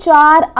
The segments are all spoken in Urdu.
4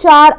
4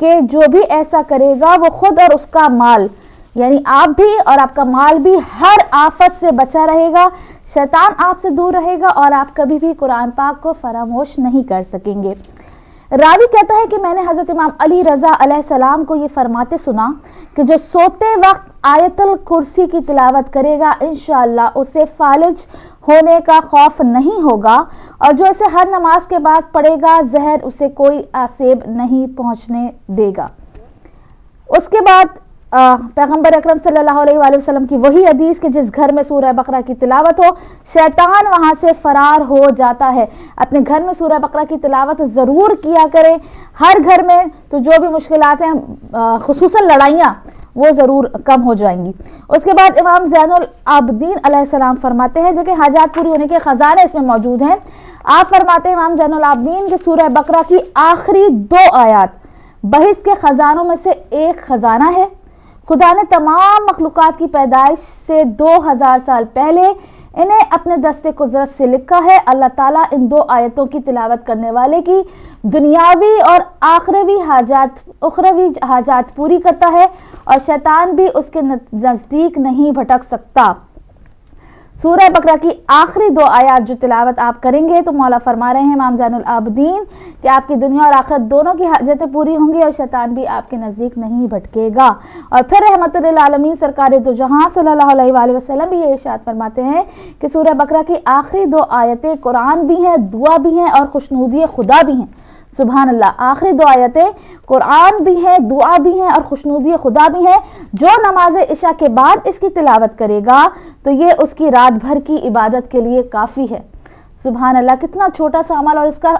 کہ جو بھی ایسا کرے گا وہ خود اور اس کا مال یعنی آپ بھی اور آپ کا مال بھی ہر آفت سے بچا رہے گا، شیطان آپ سے دور رہے گا اور آپ کبھی بھی قرآن پاک کو فراموش نہیں کر سکیں گے۔ راوی کہتا ہے کہ میں نے حضرت امام علی رضا علیہ السلام کو یہ فرماتے سنا کہ جو سوتے وقت آیت الکرسی کی تلاوت کرے گا انشاءاللہ اسے فالج ہونے کا خوف نہیں ہوگا، اور جو اسے ہر نماز کے بعد پڑھے گا زہر اسے کوئی آسیب نہیں پہنچنے دے گا۔ اس کے بعد پیغمبر اکرم صلی اللہ علیہ وآلہ وسلم کی وہی حدیث کہ جس گھر میں سورہ بقرہ کی تلاوت ہو شیطان وہاں سے فرار ہو جاتا ہے۔ اپنے گھر میں سورہ بقرہ کی تلاوت ضرور کیا کریں، ہر گھر میں تو جو بھی مشکلات ہیں خصوصاً لڑائیاں وہ ضرور کم ہو جائیں گی۔ اس کے بعد امام زین العابدین علیہ السلام فرماتے ہیں جو کہ حاجات پوری ہونے کے خزانے اس میں موجود ہیں، آپ فرماتے ہیں امام زین العابدین کہ سورہ بقرہ کی آخری 2 آیات بہشت کے خزانوں میں سے ایک خزانہ ہے۔ خدا نے تمام مخلوقات کی پیدائش سے 2000 سال پہلے انہیں اپنے دستے قدرت سے لکھا ہے۔ اللہ تعالیٰ ان 2 آیتوں کی تلاوت کرنے والے کی دنیاوی اور اخروی حاجات پوری کرتا ہے اور شیطان بھی اس کے نزدیک نہیں بھٹک سکتا۔ سورہ بقرہ کی آخری 2 آیات جو تلاوت آپ کریں گے تو مولا فرما رہے ہیں امام زین العابدین کہ آپ کی دنیا اور آخرت دونوں کی حاجتیں پوری ہوں گی اور شیطان بھی آپ کے نزدیک نہیں بھٹکے گا۔ اور پھر رحمت للعالمین سرکار دو جہاں صلی اللہ علیہ وآلہ وسلم بھی یہ ارشاد فرماتے ہیں کہ سورہ بقرہ کی آخری 2 آیتیں قرآن بھی ہیں، دعا بھی ہیں اور خوشنودی خدا بھی ہیں۔ سبحان اللہ، آخری 2 آیتیں قرآن بھی ہیں، دعا بھی ہیں اور خوشنودی خدا بھی ہیں۔ جو نماز عشاء کے بعد اس کی تلاوت کرے گا تو یہ اس کی رات بھر کی عبادت کے لیے کافی ہے۔ سبحان اللہ، کتنا چھوٹا سا عمل اور اس کا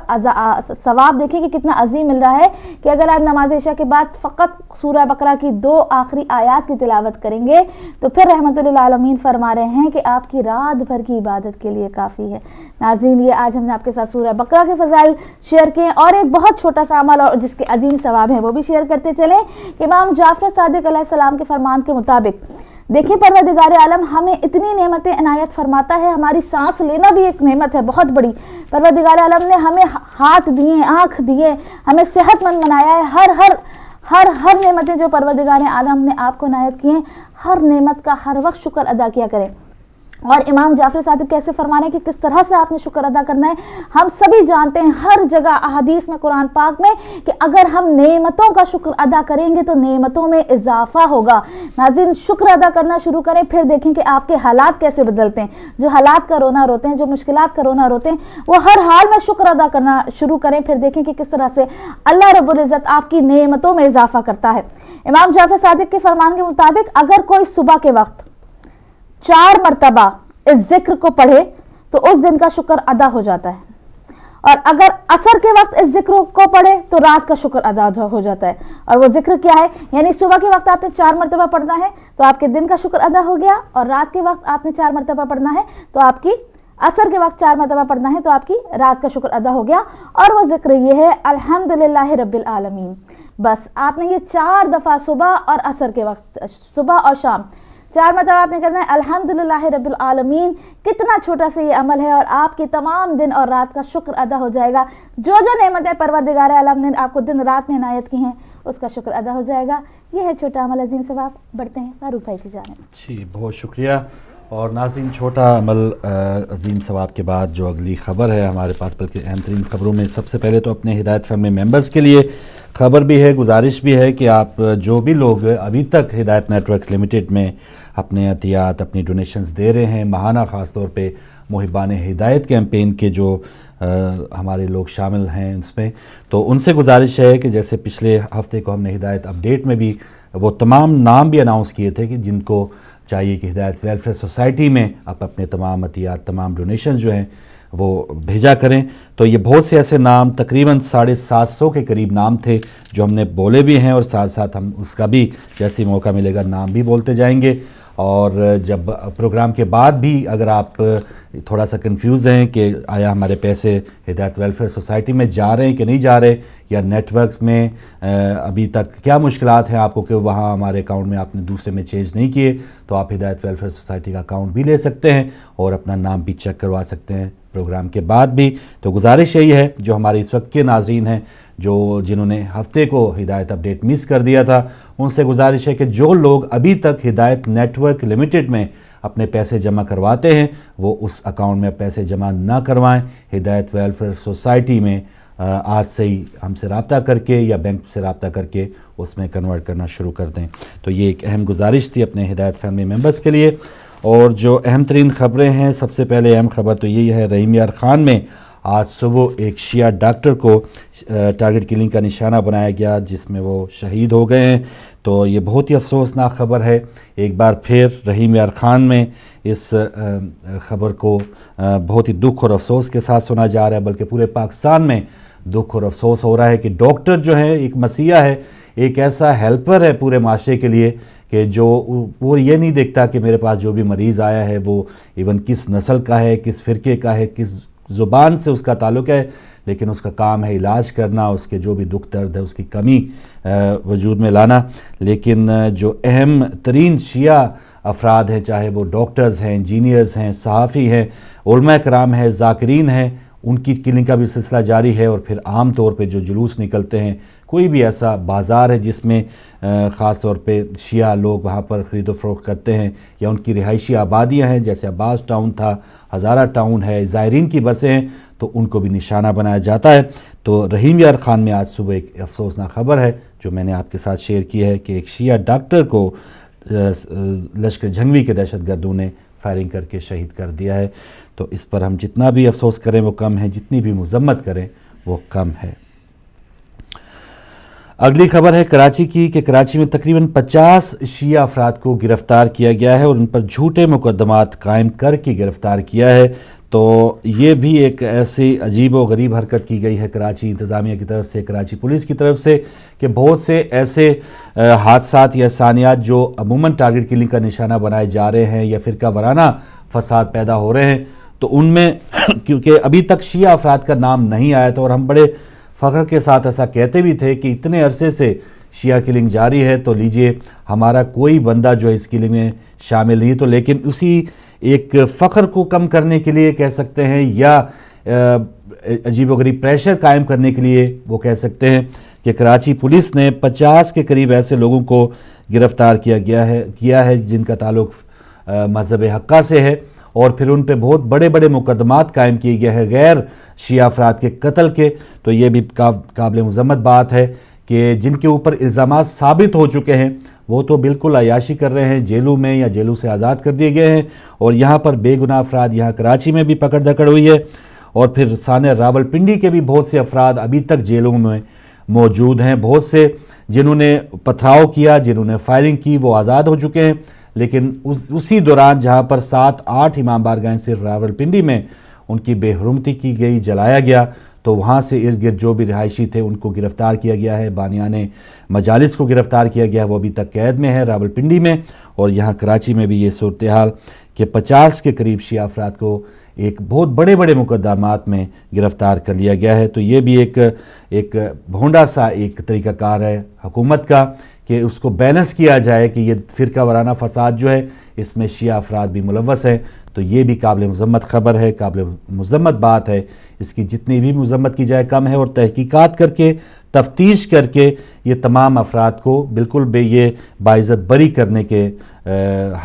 ثواب دیکھیں کہ کتنا عظیم مل رہا ہے کہ اگر آپ نماز عشاء کے بعد فقط سورہ بقرہ کی 2 آخری آیات کی تلاوت کریں گے تو پھر رحمت للعالمین فرما رہے ہیں کہ آپ کی رات بھر کی عبادت کے لیے کافی ہے۔ ناظرین، یہ آج ہم نے آپ کے ساتھ سورہ بقرہ کے فضائل شیئر کیے اور ایک بہت چھوٹا سا عمل اور جس کے عظیم ثواب ہیں وہ بھی شیئر کرتے چلیں کہ امام جعفر صادق علیہ السلام کے فرمان کے مطابق دیکھیں پروردگار عالم ہمیں اتنی نعمتیں عنایت فرماتا ہے، ہماری سانس لینا بھی ایک نعمت ہے بہت بڑی۔ پروردگار عالم نے ہمیں ہاتھ دیے، آنکھ دیے، ہمیں صحت مند بنایا ہے۔ ہر نعمتیں جو پروردگار عالم نے آپ کو عنایت کی ہیں، ہر نعمت کا ہر وقت شکر ادا کیا کریں۔ اور امام جعفر صادق کیسے فرمانے کہ کس طرح سے آپ نے شکر ادا کرنا ہے، ہم سبھی جانتے ہیں ہر جگہ احادیث میں قرآن پاک میں کہ اگر ہم نعمتوں کا شکر ادا کریں گے تو نعمتوں میں اضافہ ہوگا۔ ناظرین، شکر ادا کرنا شروع کریں، پھر دیکھیں کہ آپ کے حالات کیسے بدلتے ہیں۔ جو حالات کا رونا روتے ہیں، جو مشکلات کا رونا روتے ہیں، وہ ہر حال میں شکر ادا کرنا شروع کریں، پھر دیکھیں کہ کس طرح سے اللہ رب العزت آپ کی نعمتوں میں اضافہ کرتا ہے۔ امام جعفر صادق کے فرمان کے مطابق اگر کوئی صبح کے وقت 4 مرتبہ اس ذکر کو پڑھے تو اس دن کا شکر ادا ہو جاتا ہے، اور اگر عصر کے وقت اس ذکر کو پڑھے تو رات کا شکر ادا ہو جاتا ہے۔ اور وہ ذکر کیا ہے؟ یعنی صبح کے وقت آپ نے 4 مرتبہ پڑھنا ہے تو آپ کے دن کا شکر ادا ہو گیا، اور رات کے وقت آپ نے 4 مرتبہ پڑھنا ہے تو آپ کی عصر کے وقت 4 مرتبہ پڑھنا ہے تو آپ کی رات کا شکر ادا ہو گیا۔ اور وہ ذکر یہ ہے الحمدللہ رب العالمین۔ بس آپ نے یہ 4 دفعہ صبح اور عصر کے وقت، صبح اور شام 4 مرتبہ آپ نے کرنا ہے الحمدللہ رب العالمین۔ کتنا چھوٹا سا یہ عمل ہے اور آپ کی تمام دن اور رات کا شکر ادا ہو جائے گا۔ جو نعمتیں پروردگار عالم نے آپ کو دن رات میں عنایت کی ہیں اس کا شکر ادا ہو جائے گا۔ یہ ہے چھوٹا عمل عظیم ثواب۔ بڑھتے ہیں فاروق بھائی کی جانب۔ جی، بہت شکریہ۔ اور ناظرین، چھوٹا عمل عظیم ثواب کے بعد جو اگلی خبر ہے ہمارے پاس، بلکہ اہم ترین خبروں میں سب سے پہلے تو اپنے ہدایت فیملی ممبرز کے لیے خبر بھی ہے، گزارش بھی ہے کہ آپ جو بھی لوگ ابھی تک ہدایت نیٹ ورک لمیٹڈ میں اپنے عطیات، اپنی ڈونیشنز دے رہے ہیں ماہانہ، خاص طور پہ محبان ہدایت کیمپین کے جو ہمارے لوگ شامل ہیں اس میں، تو ان سے گزارش ہے کہ جیسے پچھلے ہفتے کو ہم نے ہدایت اپڈیٹ میں بھی وہ تمام نام بھی اناؤنس کیے تھے کہ جن کو چاہیے کہ ہدایت ویلفیئر سوسائٹی میں آپ اپنے تمام عطیات، تمام ڈونیشن جو ہیں وہ بھیجا کریں، تو یہ بہت سے ایسے نام، تقریباً 750 کے قریب نام تھے جو ہم نے بولے بھی ہیں، اور ساتھ ساتھ ہم اس کا بھی جیسے موقع ملے گا نام بھی بولتے جائیں گے۔ اور جب پروگرام کے بعد بھی اگر آپ تھوڑا سا کنفیوز ہیں کہ آیا ہمارے پیسے ہدایت ویلفیئر سوسائٹی میں جا رہے ہیں کہ نہیں جا رہے، یا نیٹ ورک میں ابھی تک کیا مشکلات ہیں آپ کو کہ وہاں ہمارے اکاؤنٹ میں آپ نے دوسرے میں چینج نہیں کیے، تو آپ ہدایت ویلفیئر سوسائٹی کا اکاؤنٹ بھی لے سکتے ہیں اور اپنا نام بھی چیک کروا سکتے ہیں پروگرام کے بعد بھی۔ تو گزارش یہی ہے جو ہمارے اس وقت کے ناظرین ہیں، جنہوں نے ہفتے کو ہدایت اپڈیٹ مس کر دیا تھا، ان سے گزارش ہے کہ جو لوگ ابھی تک ہدایت نیٹ ورک لمیٹڈ میں اپنے پیسے جمع کرواتے ہیں وہ اس اکاؤنٹ میں پیسے جمع نہ کروائیں، ہدایت ویلفیئر سوسائٹی میں آج سے ہی ہم سے رابطہ کر کے یا بینک سے رابطہ کر کے اس میں کنورٹ کرنا شروع کر دیں۔ تو یہ ایک اہم گزارش تھی اپنے ہدایت فیملی ممبرز کے لیے۔ اور جو اہم ترین خبریں ہیں، سب سے پہلے اہم خبر تو یہی ہے، رحیم یار خان میں آج صبح ایک شیعہ ڈاکٹر کو ٹارگٹ کلنگ کا نشانہ بنایا گیا، جس میں وہ شہید ہو گئے ہیں۔ تو یہ بہت ہی افسوسناک خبر ہے۔ ایک بار پھر رحیم یار خان میں اس خبر کو بہت ہی دکھ اور افسوس کے ساتھ سنا جا رہا ہے، بلکہ پورے پاکستان میں دکھ اور افسوس ہو رہا ہے کہ ڈاکٹر جو ہے ایک مسیحا ہے، ایک ایسا ہیلپر ہے پورے معاشرے کے لیے کہ جو وہ یہ نہیں دیکھتا کہ میرے پاس جو بھی مریض آیا ہے وہ ایون کس نسل کا ہے، کس فرقے کا ہے، کس زبان سے اس کا تعلق ہے، لیکن اس کا کام ہے علاج کرنا، اس کے جو بھی دکھ درد ہے اس کی کمی وجود میں لانا۔ لیکن جو اہم ترین شیعہ افراد ہیں، چاہے وہ ڈاکٹرز ہیں، انجینئرز ہیں، صحافی ہیں، علماء کرام ہیں، ذاکرین ہیں، ان کی کلنگ کا بھی سلسلہ جاری ہے۔ اور پھر عام طور پہ جو جلوس نکلتے ہیں، کوئی بھی ایسا بازار ہے جس میں خاص طور پہ شیعہ لوگ وہاں پر خرید و فروخت کرتے ہیں، یا ان کی رہائشی آبادیاں ہیں جیسے عباس ٹاؤن تھا، ہزارہ ٹاؤن ہے، زائرین کی بسیں ہیں، تو ان کو بھی نشانہ بنایا جاتا ہے۔ تو رحیم یار خان میں آج صبح ایک افسوسناک خبر ہے جو میں نے آپ کے ساتھ شیئر کی ہے کہ ایک شیعہ ڈاکٹر کو لشکر جھنگوی کے دہشت گردوں نے فائرنگ کر کے شہید کر دیا ہے۔ تو اس پر ہم جتنا بھی افسوس کریں وہ کم ہے، جتنی بھی مذمت کریں وہ کم ہے۔ اگلی خبر ہے کراچی کی کہ کراچی میں تقریباً 50 شیعہ افراد کو گرفتار کیا گیا ہے اور ان پر جھوٹے مقدمات قائم کر کے گرفتار کیا ہے۔ تو یہ بھی ایک ایسی عجیب و غریب حرکت کی گئی ہے کراچی انتظامیہ کی طرف سے، کراچی پولیس کی طرف سے، کہ بہت سے ایسے حادثات یا ثانیات جو عموماً ٹارگٹ کلنگ کا نشانہ بنائے جا رہے ہیں یا فرقہ وارانہ فساد پیدا ہو رہے ہیں، تو ان میں کیونکہ ابھی تک شیعہ افراد کا نام نہیں آیا تھا، اور ہم بڑے فخر کے ساتھ ایسا کہتے بھی تھے کہ اتنے عرصے سے شیعہ کلنگ جاری ہے، تو لیجئے ہمارا کوئی بندہ جو ہے اس کلنگ میں شامل نہیں، تو لیکن اسی ایک فخر کو کم کرنے کے لیے کہہ سکتے ہیں، یا عجیب و غریب پریشر قائم کرنے کے لیے وہ کہہ سکتے ہیں کہ کراچی پولیس نے 50 کے قریب ایسے لوگوں کو گرفتار کیا ہے جن کا تعلق مذہب حقہ سے ہے، اور پھر ان پہ بہت بڑے بڑے مقدمات قائم کیے گئے ہیں غیر شیعہ افراد کے قتل کے۔ تو یہ بھی قابل مذمت بات ہے کہ جن کے اوپر الزامات ثابت ہو چکے ہیں وہ تو بالکل عیاشی کر رہے ہیں جیلوں میں، یا جیلوں سے آزاد کر دیے گئے ہیں، اور یہاں پر بے گناہ افراد یہاں کراچی میں بھی پکڑ دھکڑ ہوئی ہے، اور پھر سانحہ راولپنڈی کے بھی بہت سے افراد ابھی تک جیلوں میں موجود ہیں، بہت سے جنہوں نے پتھراؤ کیا، جنہوں نے فائرنگ کی، وہ آزاد ہو چکے ہیں۔ لیکن اسی دوران جہاں پر 7-8 امام بارگاہیں صرف راولپنڈی میں ان کی بے حرمتی کی گئی، جلایا گیا، تو وہاں سے ارد گرد جو بھی رہائشی تھے ان کو گرفتار کیا گیا ہے، بانیان مجالس کو گرفتار کیا گیا ہے، وہ ابھی تک قید میں ہے راولپنڈی میں، اور یہاں کراچی میں بھی یہ صورتحال کہ 50 کے قریب شیعہ افراد کو ایک بہت بڑے بڑے مقدمات میں گرفتار کر لیا گیا ہے۔ تو یہ بھی ایک بھونڈا سا ایک طریقہ کار ہے حکومت کا کہ اس کو بیلنس کیا جائے کہ یہ فرقہ وارانہ فساد جو ہے اس میں شیعہ افراد بھی ملوث ہیں۔ تو یہ بھی قابل مذمت خبر ہے، قابل مذمت بات ہے، اس کی جتنی بھی مذمت کی جائے کم ہے، اور تحقیقات کر کے تفتیش کر کے یہ تمام افراد کو بالکل یہ باعزت بری کرنے کے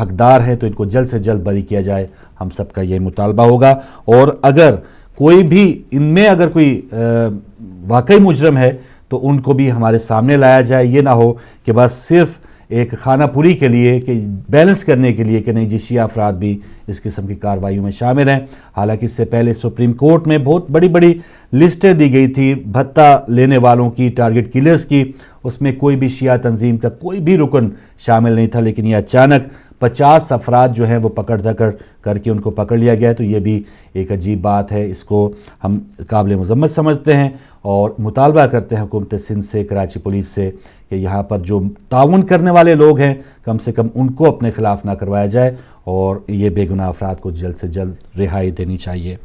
حقدار ہیں، تو ان کو جلد سے جلد بری کیا جائے، ہم سب کا یہ مطالبہ ہوگا۔ اور اگر کوئی بھی ان میں اگر کوئی واقعی مجرم ہے تو ان کو بھی ہمارے سامنے لایا جائے، یہ نہ ہو کہ بس صرف ایک خانہ پوری کے لیے، کہ بیلنس کرنے کے لیے کہ نہیں جی شیعہ افراد بھی اس قسم کی کارروائیوں میں شامل ہیں۔ حالانکہ اس سے پہلے سپریم کورٹ میں بہت بڑی بڑی لسٹیں دی گئی تھی بھتہ لینے والوں کی، ٹارگٹ کلرز کی، اس میں کوئی بھی شیعہ تنظیم کا کوئی بھی رکن شامل نہیں تھا، لیکن یہ اچانک 50 افراد جو ہیں وہ پکڑ دھکڑ کر کے ان کو پکڑ لیا گیا ہے، تو یہ بھی ایک عجیب بات ہے، اس کو ہم قابل مذمت سمجھتے ہیں اور مطالبہ کرتے ہیں حکومت سندھ سے، کراچی پولیس سے، کہ یہاں پر جو تعاون کرنے والے لوگ ہیں کم سے کم ان کو اپنے خلاف نہ کروایا جائے اور یہ بے گناہ افراد کو جلد سے جلد رہائی دینی چاہیے۔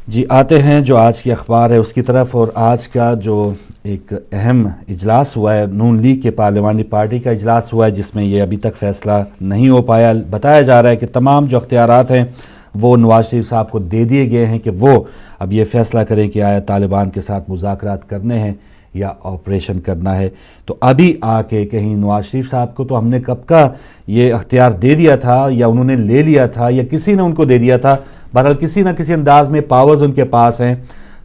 جی آتے ہیں جو آج کی اخبار ہے اس کی طرف، اور آج کا جو ایک اہم اجلاس ہوا ہے، نون لیگ کے پارلیمانی پارٹی کا اجلاس ہوا ہے، جس میں یہ ابھی تک فیصلہ نہیں ہو پایا۔ بتایا جا رہا ہے کہ تمام جو اختیارات ہیں وہ نواز شریف صاحب کو دے دیے گئے ہیں کہ وہ اب یہ فیصلہ کریں کہ آیا طالبان کے ساتھ مذاکرات کرنے ہیں یا آپریشن کرنا ہے۔ تو ابھی آ کے کہیں نواز شریف صاحب کو تو ہم نے کب کا یہ اختیار دے دیا تھا یا انہوں نے لے لیا تھا یا کسی نے ان کو دے دیا تھا، بہرحال کسی نہ کسی انداز میں پاورز ان کے پاس ہیں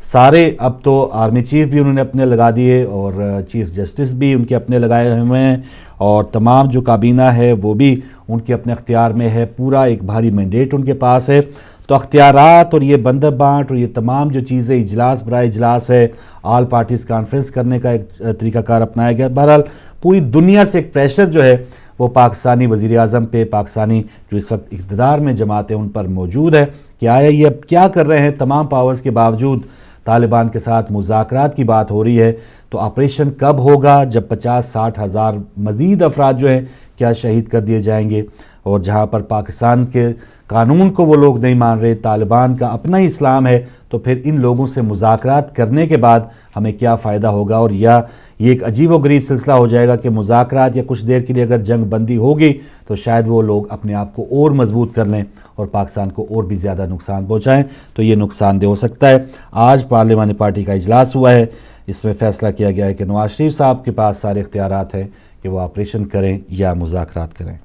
سارے۔ اب تو آرمی چیف بھی انہوں نے اپنے لگا دیے اور چیف جسٹس بھی ان کے اپنے لگائے ہوئے ہیں، اور تمام جو کابینہ ہے وہ بھی ان کے اپنے اختیار میں ہے، پورا ایک بھاری مینڈیٹ ان کے پاس ہے۔ تو اختیارات اور یہ بندہ بانٹ اور یہ تمام جو چیزیں اجلاس برائے اجلاس ہے، آل پارٹیز کانفرنس کرنے کا ایک طریقہ کار اپنایا گیا۔ بہرحال پوری دنیا سے ایک پریشر جو ہے وہ پاکستانی وزیر اعظم پہ، پاکستانی جو اس وقت اقتدار میں جماعتیں ان پر موجود ہے کہ آیا یہ اب کیا کر رہے ہیں، تمام پاورز کے باوجود طالبان کے ساتھ مذاکرات کی بات ہو رہی ہے، تو آپریشن کب ہوگا جب 50-60 ہزار مزید افراد جو ہیں کیا شہید کر دیے جائیں گے، اور جہاں پر پاکستان کے قانون کو وہ لوگ نہیں مان رہے، طالبان کا اپنا ہی اسلام ہے، تو پھر ان لوگوں سے مذاکرات کرنے کے بعد ہمیں کیا فائدہ ہوگا، اور یا یہ ایک عجیب و غریب سلسلہ ہو جائے گا کہ مذاکرات یا کچھ دیر کے لیے اگر جنگ بندی ہوگی تو شاید وہ لوگ اپنے آپ کو اور مضبوط کر لیں اور پاکستان کو اور بھی زیادہ نقصان پہنچائیں، تو یہ نقصان دہ ہو سکتا ہے۔ آج پارلیمانی پارٹی کا اجلاس ہوا ہے، اس میں فیصلہ کیا گیا ہے کہ نواز شریف صاحب کے پاس سارے اختیارات ہیں کہ وہ آپریشن کریں یا مذاکرات کریں۔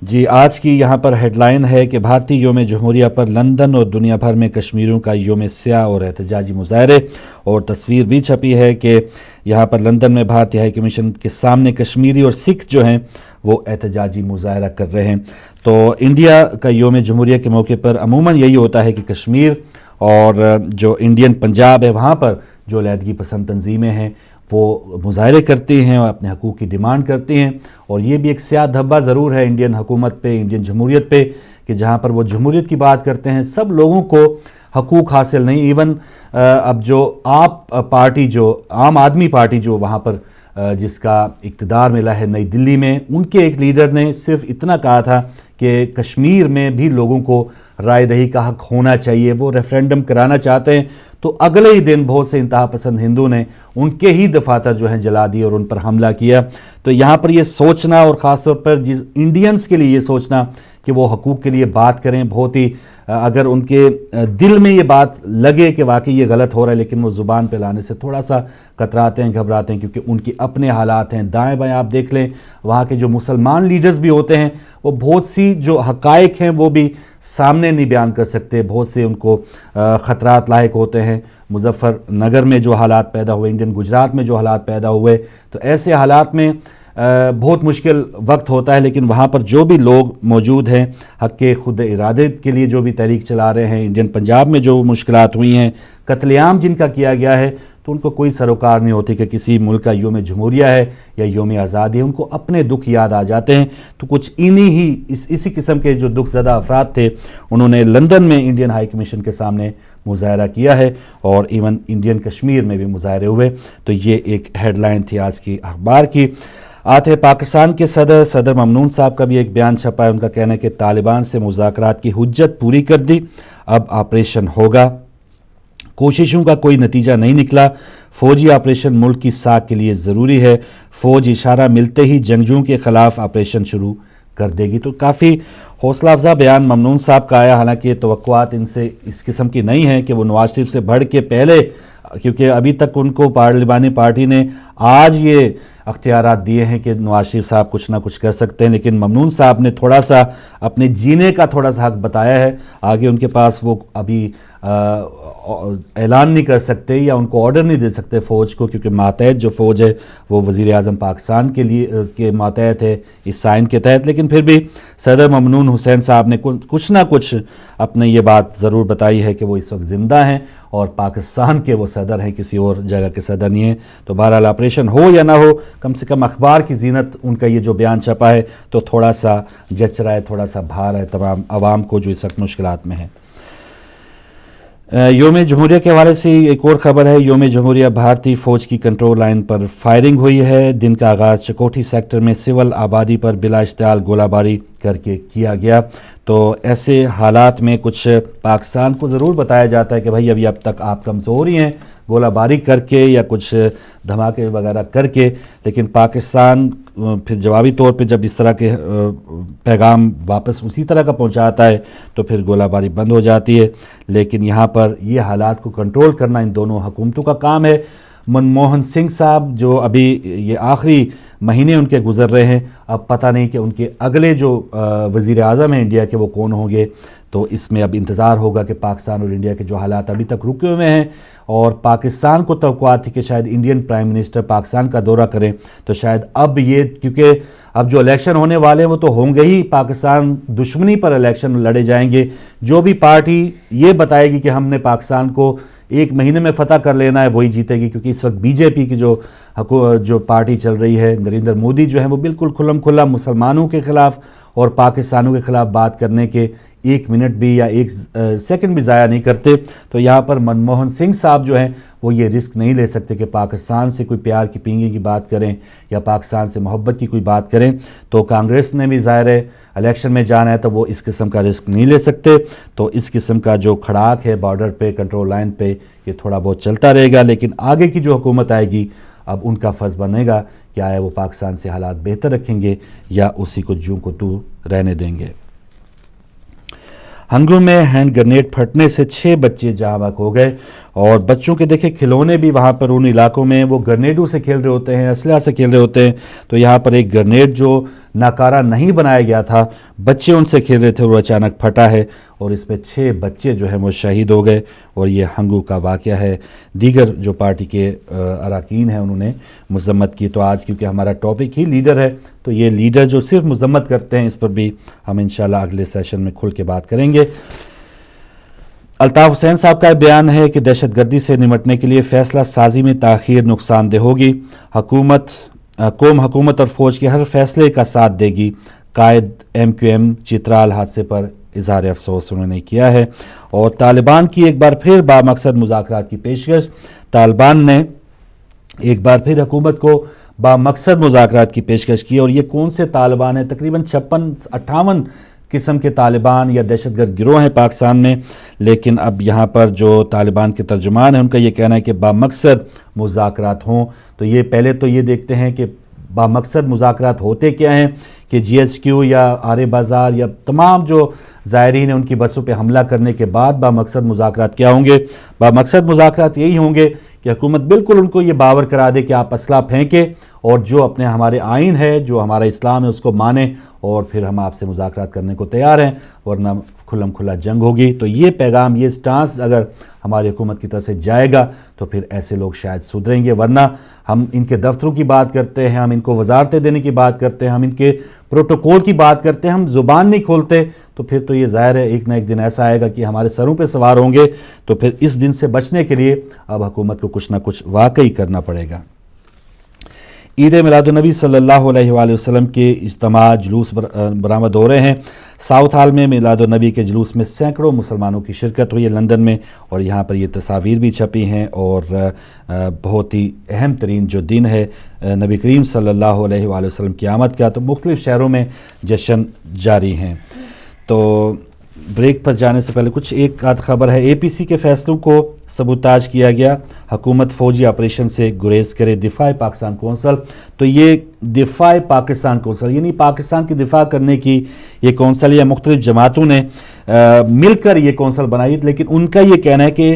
جی آج کی یہاں پر ہیڈ لائن ہے کہ بھارتی یوم جمہوریہ پر لندن اور دنیا بھر میں کشمیریوں کا یوم سیاہ اور احتجاجی مظاہرے، اور تصویر بھی چھپی ہے کہ یہاں پر لندن میں بھارتی ہائی کمیشن کے سامنے کشمیری اور سکھ جو ہیں وہ احتجاجی مظاہرہ کر رہے ہیں۔ تو انڈیا کا یوم جمہوریہ کے موقع پر عموماً یہی ہوتا ہے کہ کشمیر اور جو انڈین پنجاب ہے وہاں پر جو علیحدگی پسند تنظیمیں ہیں وہ مظاہرے کرتی ہیں اور اپنے حقوق کی ڈیمانڈ کرتی ہیں، اور یہ بھی ایک سیاہ دھبہ ضرور ہے انڈین حکومت پہ، انڈین جمہوریت پہ، کہ جہاں پر وہ جمہوریت کی بات کرتے ہیں سب لوگوں کو حقوق حاصل نہیں، ایون اب جو آپ پارٹی، جو عام آدمی پارٹی جو وہاں پر جس کا اقتدار ملا ہے نئی دلی میں، ان کے ایک لیڈر نے صرف اتنا کہا تھا کہ کشمیر میں بھی لوگوں کو رائے دہی کا حق ہونا چاہیے، وہ ریفرینڈم کرانا چاہتے ہیں، تو اگلے ہی دن بہت سے انتہا پسند ہندو نے ان کے ہی دفاتر جو ہیں جلا دیے اور ان پر حملہ کیا۔ تو یہاں پر یہ سوچنا، اور خاص طور پر انڈینز کے لیے یہ سوچنا کہ وہ حقوق کے لیے بات کریں، بہت ہی اگر ان کے دل میں یہ بات لگے کہ واقعی یہ غلط ہو رہا ہے لیکن وہ زبان پہ لانے سے تھوڑا سا کتراتے ہیں، گھبراتے ہیں، کیونکہ ان کے اپنے حالات ہیں۔ دائیں بائیں آپ دیکھ لیں وہاں کے جو مسلمان لیڈرز بھی ہوتے ہیں وہ بہت سی جو حقائق ہیں وہ بھی سامنے نہیں بیان کر سکتے، بہت سے ان کو خطرات لاحق ہوتے ہیں۔ مظفر نگر میں جو حالات پیدا ہوئے، انڈین گجرات میں جو حالات پیدا ہوئے، تو ایسے حالات میں بہت مشکل وقت ہوتا ہے، لیکن وہاں پر جو بھی لوگ موجود ہیں حق کے خود ارادے کے لیے جو بھی تحریک چلا رہے ہیں، انڈین پنجاب میں جو مشکلات ہوئی ہیں، قتل عام جن کا کیا گیا ہے، تو ان کو کوئی سروکار نہیں ہوتی کہ کسی ملک کا یوم جمہوریہ ہے یا یوم آزادی ہے، ان کو اپنے دکھ یاد آ جاتے ہیں۔ تو کچھ اسی قسم کے جو دکھ زدہ افراد تھے انہوں نے لندن میں انڈین ہائی کمیشن کے سامنے مظاہرہ کیا ہے، اور ایون انڈین کشمیر میں بھی مظاہرے ہوئے۔ تو یہ ایک ہیڈ لائن تھی آج کی اخبار کی۔ آتے پاکستان کے صدر ممنون صاحب کا بھی ایک بیان چھپا ہے، ان کا کہنا ہے کہ طالبان سے مذاکرات کی حجت پوری کر دی، اب آپریشن ہوگا، کوششوں کا کوئی نتیجہ نہیں نکلا، فوجی آپریشن ملک کی ساکھ کے لیے ضروری ہے، فوج اشارہ ملتے ہی جنگجوؤں کے خلاف آپریشن شروع کر دے گی۔ تو کافی حوصلہ افزا بیان ممنون صاحب کا آیا، حالانکہ توقعات ان سے اس قسم کی نہیں ہیں کہ وہ نواز شریف سے بڑھ کے پہلے، کیونکہ ابھی تک ان کو پارلیمانی پارٹی نے آج یہ اختیارات دیے ہیں کہ نواز شریف صاحب کچھ نہ کچھ کر سکتے ہیں، لیکن ممنون صاحب نے تھوڑا سا اپنے جینے کا تھوڑا سا حق بتایا ہے، آگے ان کے پاس وہ ابھی اعلان نہیں کر سکتے یا ان کو آرڈر نہیں دے سکتے فوج کو، کیونکہ ماتحت جو فوج ہے وہ وزیر اعظم پاکستان کے ماتحت ہے اس سائن کے تحت. لیکن پھر بھی صدر ممنون حسین صاحب نے کچھ نہ کچھ اپنے یہ بات ضرور بتائی ہے کہ وہ اس وقت زندہ ہیں اور پاکستان کے وہ صدر ہیں، کسی اور جگہ کے صدر نہیں ہیں. تو بہرحال آپریشن ہو یا نہ ہو، کم سے کم اخبار کی زینت ان کا یہ جو بیان چھپا ہے تو تھوڑا سا جچ رہا ہے، تھوڑا سا بھار ہے تمام عوام کو جو اس وقت مشکلات میں ہیں. یوم جمہوریہ کے حوالے سے ایک اور خبر ہے. یوم جمہوریہ بھارتی فوج کی کنٹرول لائن پر فائرنگ ہوئی ہے. دن کا آغاز چکوٹھی سیکٹر میں سول آبادی پر بلا اشتعال گولہ باری کر کے کیا گیا. تو ایسے حالات میں کچھ پاکستان کو ضرور بتایا جاتا ہے کہ بھائی ابھی اب تک آپ کمزور ہی ہیں گولہ باری کر کے یا کچھ دھماکے وغیرہ کر کے، لیکن پاکستان پھر جوابی طور پہ جب اس طرح کے پیغام واپس اسی طرح کا پہنچاتا ہے تو پھر گولہ باری بند ہو جاتی ہے. لیکن یہاں پر یہ حالات کو کنٹرول کرنا ان دونوں حکومتوں کا کام ہے. منموہن سنگھ صاحب جو ابھی یہ آخری مہینے ان کے گزر رہے ہیں، اب پتہ نہیں کہ ان کے اگلے جو وزیر اعظم ہیں انڈیا کے وہ کون ہوں گے. تو اس میں اب انتظار ہوگا کہ پاکستان اور انڈیا کے جو حالات ابھی تک رکے ہوئے ہیں، اور پاکستان کو توقعات تھی کہ شاید انڈین پرائم منسٹر پاکستان کا دورہ کریں، تو شاید اب یہ کیونکہ اب جو الیکشن ہونے والے ہیں وہ تو ہوں گے ہی، پاکستان دشمنی پر الیکشن لڑے جائیں گے. جو بھی پارٹی یہ بتائے گی کہ ہم نے پاکستان کو ایک مہینے میں فتح کر لینا ہے وہی جیتے گی، کیونکہ اس وقت بی جے پی کی جو پارٹی چل رہی ہے، نریندر مودی جو ہیں وہ بالکل کھلم کھلا مسلمانوں کے خلاف اور پاکستانوں کے خلاف بات کرنے کے ایک منٹ بھی یا ایک سیکنڈ بھی ضائع نہیں کرتے. تو یہاں پر منموہن سنگھ صاحب جو ہیں وہ یہ رسک نہیں لے سکتے کہ پاکستان سے کوئی پیار کی پینگی کی بات کریں یا پاکستان سے محبت کی کوئی بات کریں. تو کانگریس نے بھی ظاہر ہے الیکشن میں جانا ہے تو وہ اس قسم کا رسک نہیں لے سکتے. تو اس قسم کا جو کھڑاک ہے بارڈر پہ، کنٹرول لائن پہ، یہ تھوڑا بہت چلتا رہے گا. لیکن آگے کی جو حکومت آئے گی اب ان کا فرض بنے گا کہ آیا وہ پاکستان سے حالات بہتر رکھیں گے یا اسی کو جوں کو تو رہنے دیں گے. ہنگرو میں ہینڈ گرنیڈ پھٹنے سے 6 بچے جاں بحق ہو گئے، اور بچوں کے دیکھیں کھلونے بھی وہاں پر ان علاقوں میں وہ گرنیڈوں سے کھیل رہے ہوتے ہیں، اسلحہ سے کھیل رہے ہوتے ہیں. تو یہاں پر ایک گرنیڈ جو ناکارہ نہیں بنایا گیا تھا، بچے ان سے کھیل رہے تھے اور اچانک پھٹا ہے، اور اس میں 6 بچے جو ہیں وہ شہید ہو گئے. اور یہ ہنگو کا واقعہ ہے. دیگر جو پارٹی کے اراکین ہیں انہوں نے مذمت کی. تو آج کیونکہ ہمارا ٹاپک ہی لیڈر ہے تو یہ لیڈر جو صرف مذمت کرتے ہیں اس پر بھی ہم انشاءاللہ اگلے سیشن میں کھل کے بات کریں گے. الطاف حسین صاحب کا بیان ہے کہ دہشت گردی سے نمٹنے کے لیے فیصلہ سازی میں تاخیر نقصان دہ ہوگی. قوم حکومت اور فوج کے ہر فیصلے کا ساتھ دے گی. قائد MQM چترال حادثے پر اظہار افسوس انہوں نے کیا ہے. اور طالبان کی ایک بار پھر بامقصد مذاکرات کی پیشکش. طالبان نے ایک بار پھر حکومت کو بامقصد مذاکرات کی پیشکش کی. اور یہ کون سے طالبان ہیں؟ تقریباً 56-58 قسم کے طالبان یا دہشت گرد گروہ ہیں پاکستان میں. لیکن اب یہاں پر جو طالبان کے ترجمان ہیں ان کا یہ کہنا ہے کہ بامقصد مذاکرات ہوں. تو یہ پہلے تو یہ دیکھتے ہیں کہ بامقصد مذاکرات ہوتے کیا ہیں، کہ GHQ یا آرے بازار یا تمام جو زائرین ہیں ان کی بسوں پہ حملہ کرنے کے بعد بامقصد مذاکرات کیا ہوں گے. بامقصد مذاکرات یہی ہوں گے کہ حکومت بالکل ان کو یہ باور کرا دے کہ آپ اسلحہ پھینکیں اور جو اپنے ہمارے آئین ہے، جو ہمارا اسلام ہے اس کو مانیں، اور پھر ہم آپ سے مذاکرات کرنے کو تیار ہیں، ورنہ کھلم کھلا جنگ ہوگی. تو یہ پیغام، یہ سٹانس اگر ہماری حکومت کی طرف سے جائے گا تو پھر ایسے لوگ شاید سدھریں گے. ورنہ ہم ان کے دفتروں کی بات کرتے ہیں، ہم ان کو وزارتیں دینے کی بات کرتے ہیں، ہم ان کے پروٹوکول کی بات کرتے ہیں، ہم زبان نہیں کھولتے، تو پھر تو یہ ظاہر ہے ایک نہ ایک دن ایسا آئے گا کہ ہمارے سروں پہ سوار ہوں گے. تو پھر اس دن سے بچنے کے لیے اب حکومت کو کچھ نہ کچھ واقعی کرنا پڑے گا. عید میلاد النبی صلی اللہ علیہ وآلہ وسلم کے اجتماع جلوس برآمد ہو رہے ہیں. ساؤتھ ہال میں میلاد النبی کے جلوس میں سینکڑوں مسلمانوں کی شرکت ہوئی ہے لندن میں، اور یہاں پر یہ تصاویر بھی چھپی ہیں. اور بہت ہی اہم ترین جو دن ہے نبی کریم صلی اللہ علیہ وآلہ وسلم کی آمد کا، تو مختلف شہروں میں جشن جاری ہیں. تو بریک پر جانے سے پہلے کچھ ایک آدھ خبر ہے. APC کے فیصلوں کو سبوتاج کیا گیا. حکومت فوجی آپریشن سے گریز کرے. دفاع پاکستان کونسل، تو یہ دفاع پاکستان کونسل یعنی پاکستان کی دفاع کرنے کی یہ کونسل یا مختلف جماعتوں نے مل کر یہ کونسل بنائی. لیکن ان کا یہ کہنا ہے کہ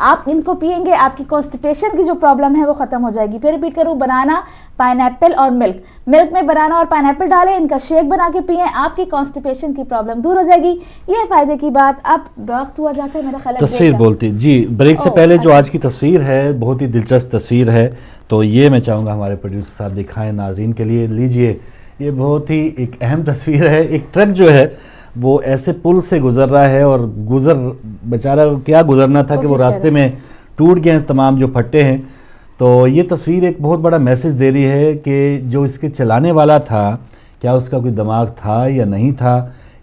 آپ ان کو پیئیں گے آپ کی کانسٹیپیشن کی جو پرابلم ہے وہ ختم ہو جائے گی. پھر ریپیٹ کروں, بنانا, پائن ایپل اور ملک میں بنانا اور پائن ایپل ڈالیں, ان کا شیک بنا کے پئیں, آپ کی کانسٹیپیشن کی پرابلم دور ہو جائے گی. یہ فائدے کی بات. اب وقت ہوا جاتا ہے میرا خیال ہے تصویر بولتی. جی بریک سے پہلے جو آج کی تصویر ہے بہت ہی دلچسپ تصویر ہے, تو یہ میں چاہوں گا ہمارے پروڈیوسر صاحب دکھائیں ناظرین کے لیے. لیجئے, یہ بہت ہی ایک اہم تصویر ہے. ایک ٹرک جو ہے وہ ایسے پل سے گزر رہا ہے اور بیچارہ کیا گزرنا تھا کہ وہ راستے میں ٹوٹ گئے ہیں تمام جو پھٹے ہیں. تو یہ تصویر ایک بہت بڑا میسج دے رہی ہے کہ جو اس کے چلانے والا تھا, کیا اس کا کوئی دماغ تھا یا نہیں تھا,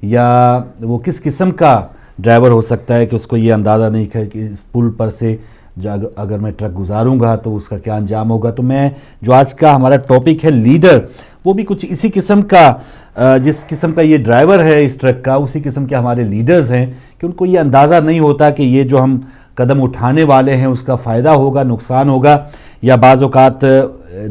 یا وہ کس قسم کا ڈرائیور ہو سکتا ہے کہ اس کو یہ اندازہ نہیں ہے کہ اس پل پر سے اگر میں ٹرک گزاروں گا تو اس کا کیا انجام ہوگا. تو میں جو آج کا ہمارا ٹاپک ہے لیڈر, وہ بھی کچھ اسی قسم کا, جس قسم کا یہ ڈرائیور ہے اس ٹرک کا, اسی قسم کے ہمارے لیڈرز ہیں کہ ان کو یہ اندازہ نہیں ہوتا کہ یہ جو ہم قدم اٹھانے والے ہیں اس کا فائدہ ہوگا, نقصان ہوگا. یا بعض اوقات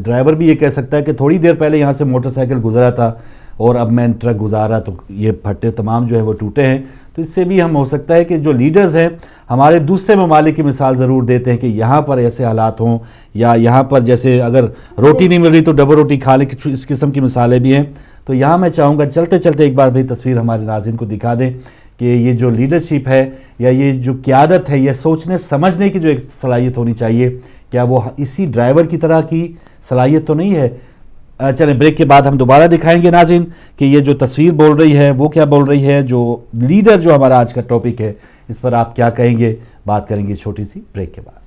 ڈرائیور بھی یہ کہہ سکتا ہے کہ تھوڑی دیر پہلے یہاں سے موٹر سائیکل گزرا تھا اور اب میں ٹرک گزارا تو یہ پھٹے تمام جو ہے وہ ٹوٹے ہیں. تو اس سے بھی ہم ہو سکتا ہے کہ جو لیڈرز ہیں ہمارے دوسرے ممالک کی مثال ضرور دیتے ہیں کہ یہاں پر ایسے حالات ہوں, یا یہاں پر جیسے اگر روٹی نہیں مل رہی تو ڈبل روٹی کھا لیں, اس قسم کی مثالیں بھی ہیں. تو یہاں میں چاہوں گا چلتے چلتے ایک بار بھی تصویر ہمارے ناظرین کو دکھا دیں کہ یہ جو لیڈرشپ ہے یا یہ جو قیادت ہے, یہ سوچنے سمجھنے کی جو ایک صلاحیت ہونی چاہیے, کیا وہ اسی ڈرائیور کی طرح کی صلاحیت تو نہیں ہے. چلیں بریک کے بعد ہم دوبارہ دکھائیں گے ناظرین کہ یہ جو تصویر بول رہی ہے وہ کیا بول رہی ہے. جو لیڈر جو ہمارا آج کا ٹاپک ہے اس پر آپ کیا کہیں گے, بات کریں گے چھوٹی سی بریک کے بعد.